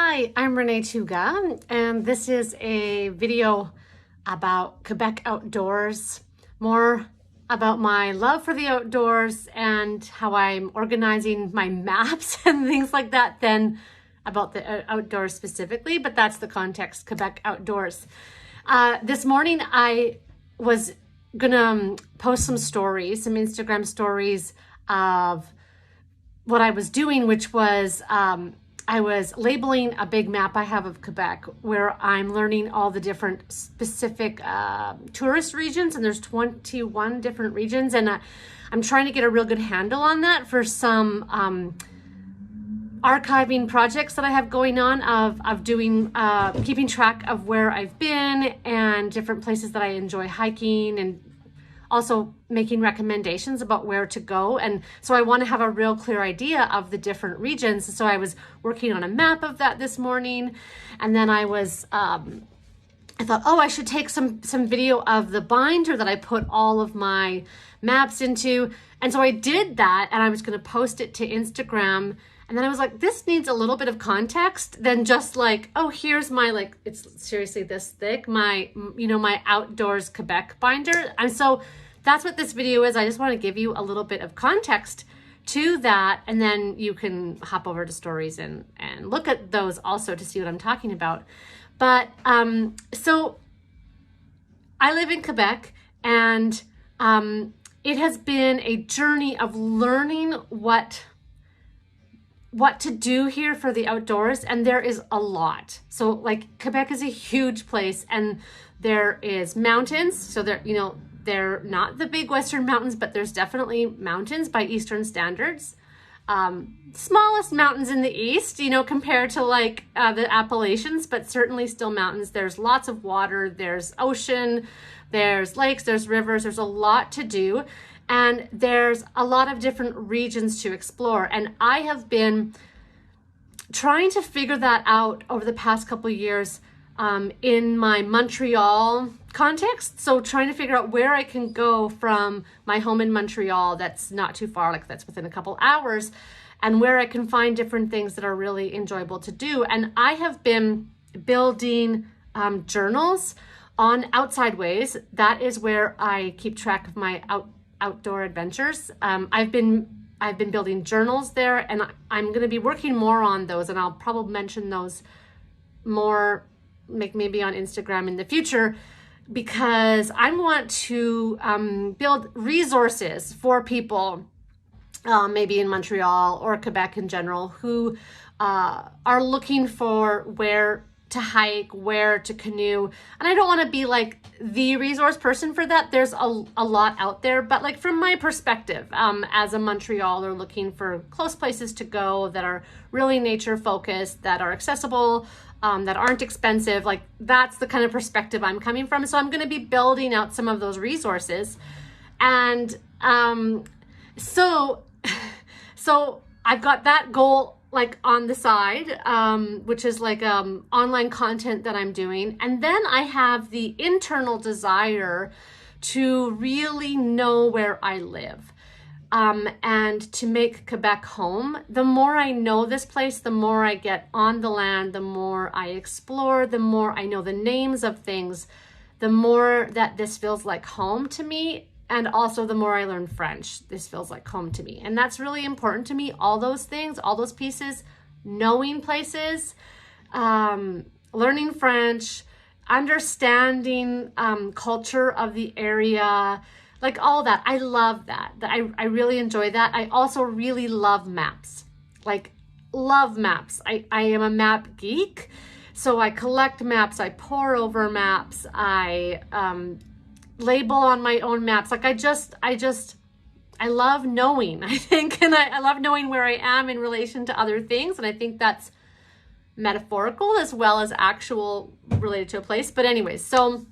Hi, I'm Renee Tuga, and this is a video about Quebec outdoors, more about my love for the outdoors and how I'm organizing my maps and things like that than about the outdoors specifically, but that's the context, Quebec outdoors. This morning I was gonna post some stories, some Instagram stories of what I was doing, which was I was labeling a big map I have of Quebec where I'm learning all the different specific tourist regions, and there's 21 different regions, and I'm trying to get a real good handle on that for some archiving projects that I have going on of doing, keeping track of where I've been and different places that I enjoy hiking, and also making recommendations about where to go. And so I want to have a real clear idea of the different regions. So I was working on a map of that this morning. And then I was, I thought, oh, I should take some video of the binder that I put all of my maps into. And so I did that, and I was going to post it to Instagram. And then I was like, this needs a little bit of context than just like, oh, here's my, like, it's seriously this thick, my, my outdoors Quebec binder. And so that's what this video is. I just want to give you a little bit of context to that. And then you can hop over to stories and look at those also to see what I'm talking about. But so I live in Quebec, and it has been a journey of learning what to do here for the outdoors, and there is a lot. So like Quebec is a huge place, and there is mountains. So they're not the big Western mountains, but there's definitely mountains by Eastern standards. Smallest mountains in the East, compared to like the Appalachians, but certainly still mountains. There's lots of water, there's ocean, there's lakes, there's rivers, there's a lot to do. And there's a lot of different regions to explore. And I have been trying to figure that out over the past couple of years in my Montreal context. So trying to figure out where I can go from my home in Montreal that's not too far, like that's within a couple hours, and where I can find different things that are really enjoyable to do. And I have been building journals on Outsideways. That is where I keep track of my outdoor adventures. I've been building journals there, and I'm going to be working more on those, and I'll probably mention those more, maybe on Instagram in the future, because I want to build resources for people, maybe in Montreal or Quebec in general, who are looking for where to hike, where to canoe. And I don't want to be like the resource person for that. There's a lot out there, but like from my perspective, as a Montrealer looking for close places to go that are really nature focused, that are accessible, that aren't expensive, like that's the kind of perspective I'm coming from. So I'm going to be building out some of those resources. And so I've got that goal like on the side, which is like online content that I'm doing. And then I have the internal desire to really know where I live, and to make Quebec home. The more I know this place, the more I get on the land, the more I explore, the more I know the names of things, the more that this feels like home to me. And also the more I learn French, this feels like home to me. And that's really important to me. All those things, all those pieces, knowing places, learning French, understanding culture of the area, like all that. I love that. I really enjoy that. I also really love maps, like love maps. I am a map geek. So I collect maps, I pore over maps, I label on my own maps. Like I love knowing, I think, and I love knowing where I am in relation to other things. And I think that's metaphorical as well as actual related to a place. But anyways, so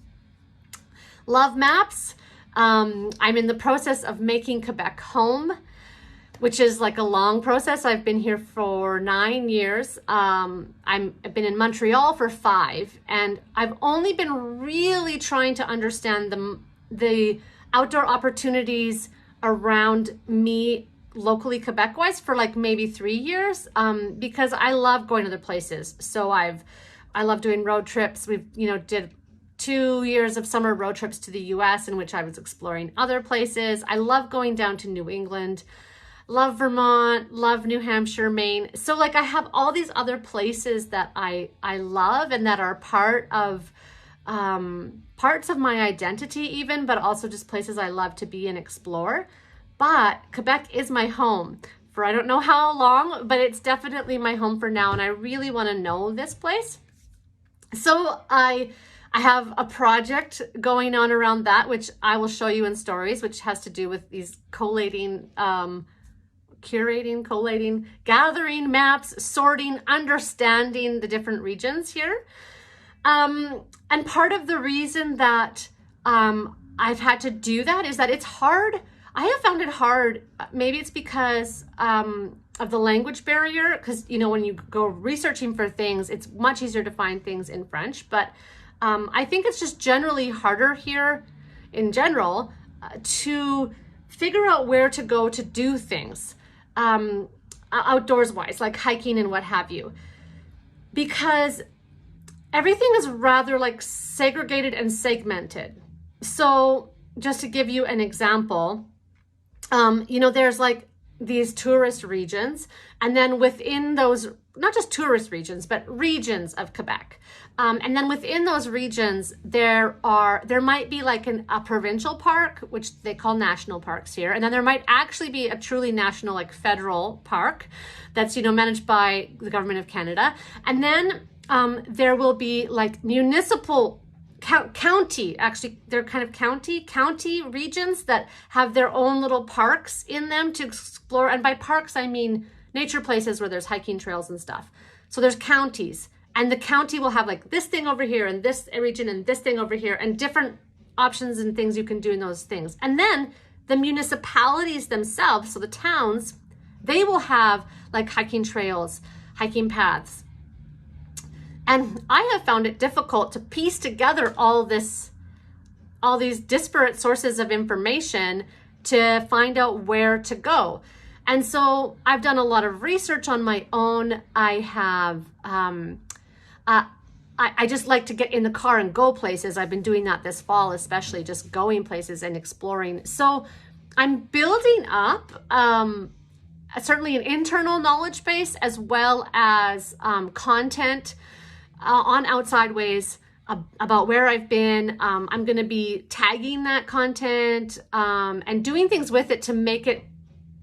love maps. I'm in the process of making Quebec home, which is like a long process. I've been here for 9 years. I've been in Montreal for 5, and I've only been really trying to understand the outdoor opportunities around me locally Quebec-wise for like maybe 3 years, because I love going to other places. So I love doing road trips. We've, did 2 years of summer road trips to the US in which I was exploring other places. I love going down to New England, love Vermont, love New Hampshire, Maine. So like I have all these other places that I love and that are part of parts of my identity even, but also just places I love to be and explore. But Quebec is my home for I don't know how long, but it's definitely my home for now. And I really want to know this place. So I have a project going on around that, which I will show you in stories, which has to do with these collating, gathering maps, sorting, understanding the different regions here. And part of the reason that I've had to do that is that it's hard. I have found it hard. Maybe it's because of the language barrier, because, when you go researching for things, it's much easier to find things in French. But I think it's just generally harder here in general to figure out where to go to do things outdoors wise, like hiking and what have you, because everything is rather like segregated and segmented. So just to give you an example, there's like these tourist regions, and then within those, not just tourist regions, but regions of Quebec. And then within those regions, there might be like a provincial park, which they call national parks here. And then there might actually be a truly national, like federal park that's, managed by the government of Canada. And then there will be like municipal county, actually they're kind of county regions that have their own little parks in them to explore. And by parks, I mean nature places where there's hiking trails and stuff. So there's counties, and the county will have like this thing over here and this region and this thing over here and different options and things you can do in those things. And then the municipalities themselves, so the towns, they will have like hiking trails, hiking paths. And I have found it difficult to piece together all these disparate sources of information to find out where to go. And so I've done a lot of research on my own. I have, I just like to get in the car and go places. I've been doing that this fall, especially just going places and exploring. So I'm building up certainly an internal knowledge base as well as content on Outsideways about where I've been. I'm going to be tagging that content and doing things with it to make it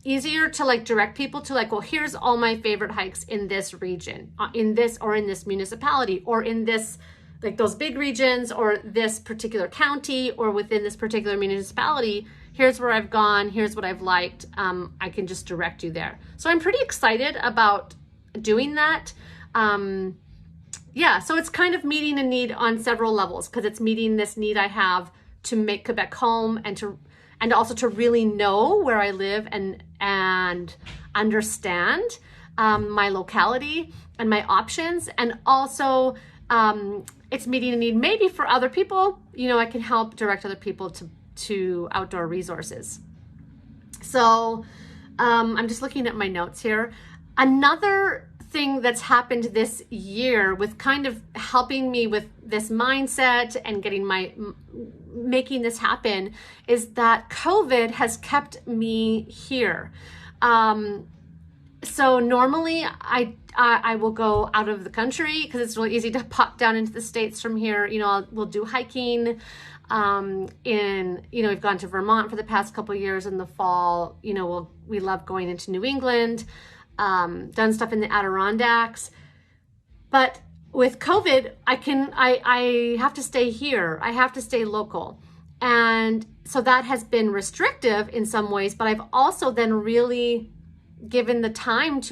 easier to like direct people to like, well, here's all my favorite hikes in this region, in this municipality, or in this, like those big regions, or this particular county, or within this particular municipality. Here's where I've gone. Here's what I've liked. I can just direct you there. So I'm pretty excited about doing that. So it's kind of meeting a need on several levels, because it's meeting this need I have to make Quebec home, and also to really know where I live and understand my locality and my options. And also it's meeting a need maybe for other people. I can help direct other people to outdoor resources. So I'm just looking at my notes here. Another thing that's happened this year with kind of helping me with this mindset and making this happen is that COVID has kept me here. So normally I will go out of the country because it's really easy to pop down into the States from here. We'll do hiking. We've gone to Vermont for the past couple of years in the fall. We love going into New England. Done stuff in the Adirondacks, but with COVID, I have to stay here. I have to stay local. And so that has been restrictive in some ways, but I've also then really given the time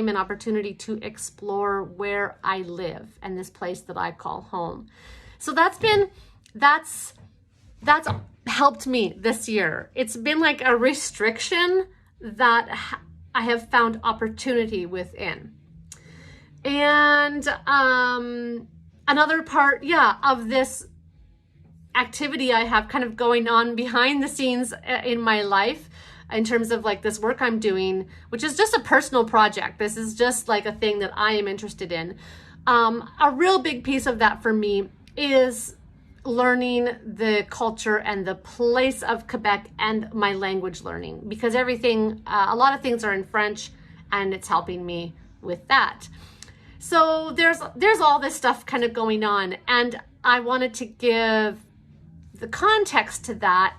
and opportunity to explore where I live and this place that I call home. So that's helped me this year. It's been like a restriction that I have found opportunity within. And another part, of this activity I have kind of going on behind the scenes in my life in terms of like this work I'm doing, which is just a personal project. This is just like a thing that I am interested in. A real big piece of that for me is learning the culture and the place of Quebec and my language learning, because everything, a lot of things are in French, and it's helping me with that. So there's all this stuff kind of going on, and I wanted to give the context to that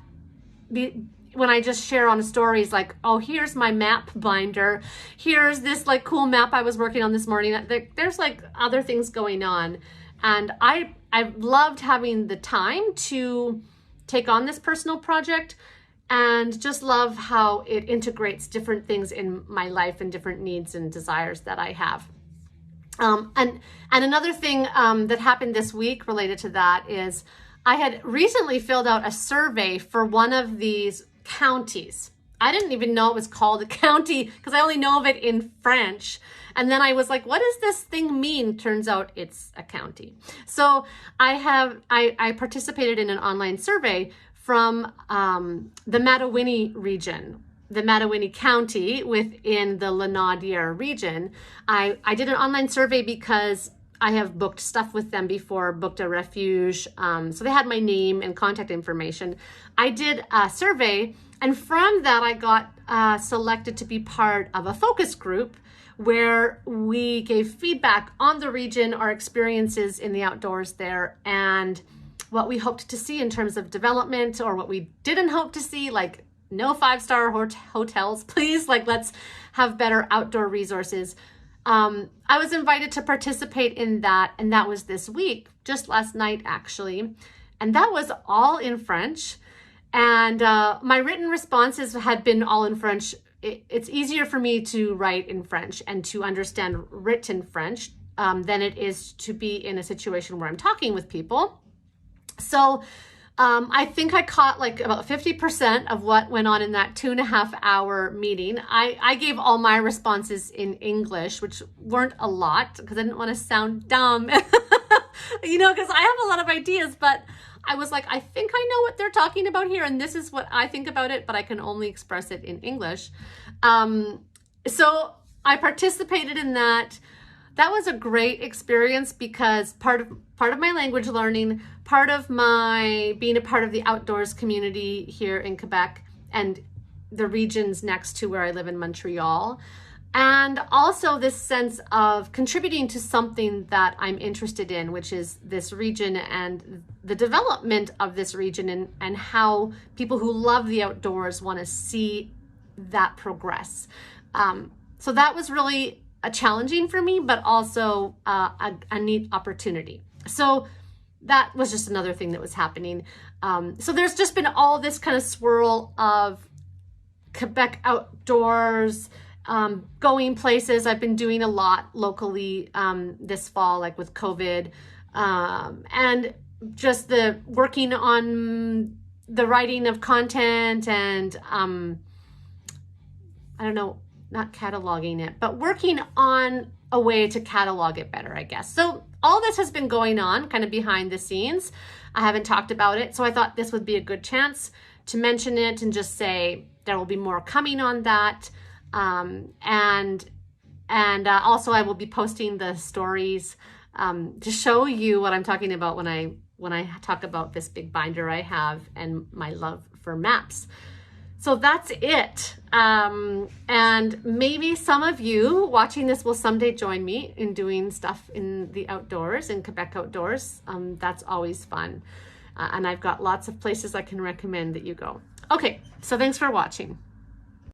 when I just share on stories like, oh, here's my map binder, here's this like cool map I was working on this morning. There's like other things going on, and I loved having the time to take on this personal project, and just love how it integrates different things in my life and different needs and desires that I have. And another thing that happened this week related to that is I had recently filled out a survey for one of these counties. I didn't even know it was called a county because I only know of it in French. And then I was like, what does this thing mean? Turns out it's a county. So I participated in an online survey from the Mattawini region, the Mattawini County within the Lanaudière region. I did an online survey because I have booked stuff with them before, booked a refuge. So they had my name and contact information. I did a survey, and from that I got selected to be part of a focus group where we gave feedback on the region, our experiences in the outdoors there, and what we hoped to see in terms of development, or what we didn't hope to see, like no 5-star hotels, please. Like, let's have better outdoor resources. I was invited to participate in that, and that was this week, just last night actually, and that was all in French. And my written responses had been all in French. It's easier for me to write in French and to understand written French than it is to be in a situation where I'm talking with people. So I think I caught like about 50% of what went on in that 2.5-hour meeting. I gave all my responses in English, which weren't a lot because I didn't want to sound dumb, you know, because I have a lot of ideas, but I was like, I think I know what they're talking about here, and this is what I think about it, but I can only express it in English. So I participated in that. That was a great experience because part of my language learning, part of my being a part of the outdoors community here in Quebec and the regions next to where I live in Montreal, and also this sense of contributing to something that I'm interested in, which is this region and the development of this region, and how people who love the outdoors want to see that progress. So that was really challenging for me, but also a neat opportunity. So that was just another thing that was happening. So there's just been all this kind of swirl of Quebec outdoors, going places. I've been doing a lot locally this fall, like with COVID, and just the working on the writing of content and I don't know, not cataloging it, but working on a way to catalog it better, I guess. So all this has been going on kind of behind the scenes. I haven't talked about it, so I thought this would be a good chance to mention it and just say there will be more coming on that. And also I will be posting the stories to show you what I'm talking about when I talk about this big binder I have and my love for maps. So that's it. And maybe some of you watching this will someday join me in doing stuff in the outdoors, in Quebec outdoors. That's always fun. And I've got lots of places I can recommend that you go. Okay, so thanks for watching.